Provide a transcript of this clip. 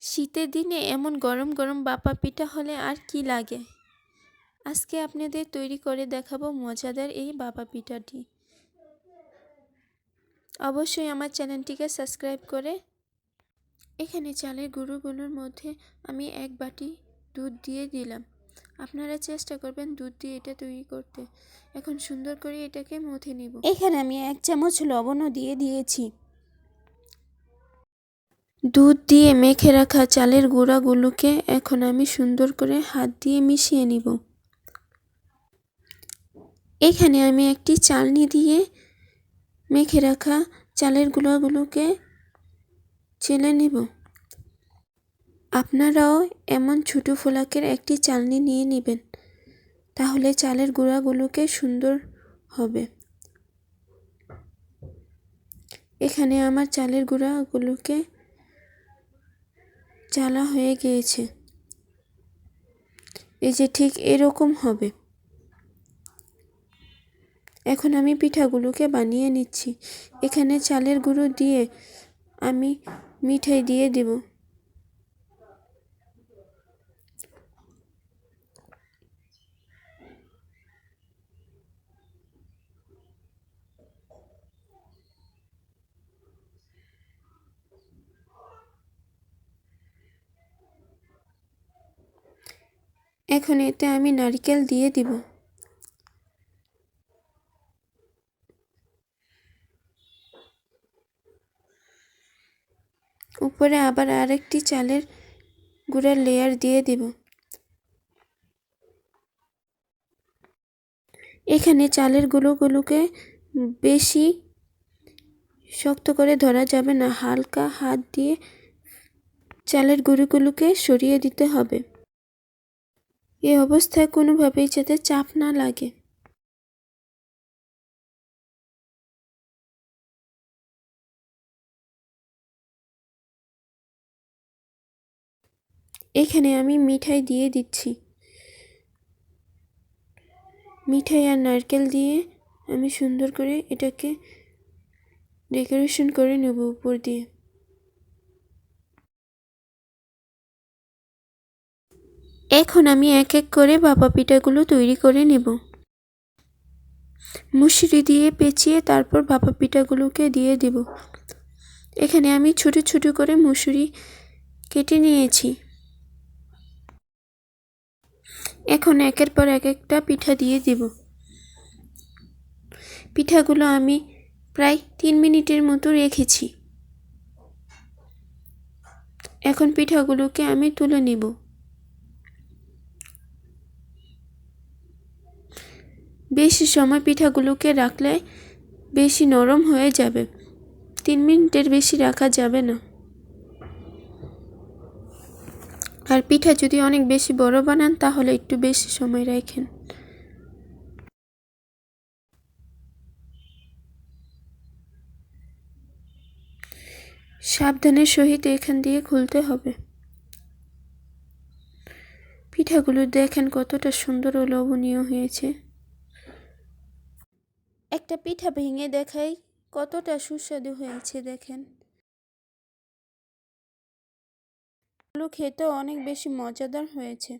শীতের দিনে এমন গরম গরম ভাপা পিঠা হলে আর কি লাগে। আজকে আপনাদের তৈরি করে দেখাবো মজাদার এই ভাপা পিঠাটি। অবশ্যই আমার চ্যানেলটিকে সাবস্ক্রাইব করে। এখানে চালের গুঁড়োগুলোর মধ্যে আমি 1 বাটি দুধ দিয়ে দিলাম। আপনারা চেষ্টা করবেন দুধ দিয়ে এটা তৈরি করতে। এখন সুন্দর করে এটাকে মথে নিব। এখানে আমি 1 চামচ লবণও দিয়ে দিয়েছি। দুধ দিয়ে মেখে রাখা চালের গুঁড়াগুলোকে এখন আমি সুন্দর করে হাত দিয়ে মিশিয়ে নিব। এখানে আমি একটি চালনি দিয়ে মেখে রাখা চালের গুঁড়াগুলোকে চেলে নেব। আপনারাও এমন ছোট ফোলাকের একটি চালনি নিয়ে নেবেন, তাহলে চালের গুঁড়াগুলোকে সুন্দর হবে। এখানে আমার চালের গুঁড়াগুলোকে চালা হয়ে গিয়েছে। এই যে ঠিক এরকম হবে। এখন আমি পিঠাগুলোকে বানিয়ে নিচ্ছি। এখানে চালের গুঁড়ো দিয়ে আমি মিঠাই দিয়ে দেব। এখন এতে আমি নারকেল দিয়ে দিব। উপরে আবার আরেকটি চালের গুঁড়ার লেয়ার দিয়ে দিব। এখানে চালের গুঁড়োগুলোকে বেশি শক্ত করে ধরা যাবে না, হালকা হাত দিয়ে চালের গুঁড়োগুলোকে সরিয়ে দিতে হবে। এই অবস্থায় কোনোভাবেই যাতে চাপ না লাগে। এখানে আমি মিঠাই দিয়ে দিচ্ছি। মিঠাই আর নারকেল দিয়ে আমি সুন্দর করে এটাকে ডেকোরেশন করে নেব উপর দিয়ে। এখন আমি এক এক করে ভাপা পিঠাগুলো তৈরি করে নেব। মুসুরি দিয়ে পেঁচিয়ে তারপর ভাপা পিঠাগুলোকে দিয়ে দেব। এখানে আমি ছোট ছোট করে মুসুরি কেটে নিয়েছি। এখন একের পর একটা পিঠা দিয়ে দেব। পিঠাগুলো আমি প্রায় 3 মিনিটের মতো রেখেছি। এখন পিঠাগুলোকে আমি তুলে নেব। বেশি সময় পিঠাগুলোকে রাখলে বেশি নরম হয়ে যাবে। 3 মিনিটের বেশি রাখা যাবে না। আর পিঠা যদি অনেক বেশি বড় বানান তাহলে একটু বেশি সময় রাখেন। সাবধানের সহিত এখান দিয়ে খুলতে হবে। পিঠাগুলো দেখেন কতটা সুন্দর ও লোভনীয় হয়েছে। একটা পিঠা ভেঙে দেখাই কতটা সুস্বাদু হয়েছে দেখেন। এগুলো খেতেও অনেক বেশি মজাদার হয়েছে।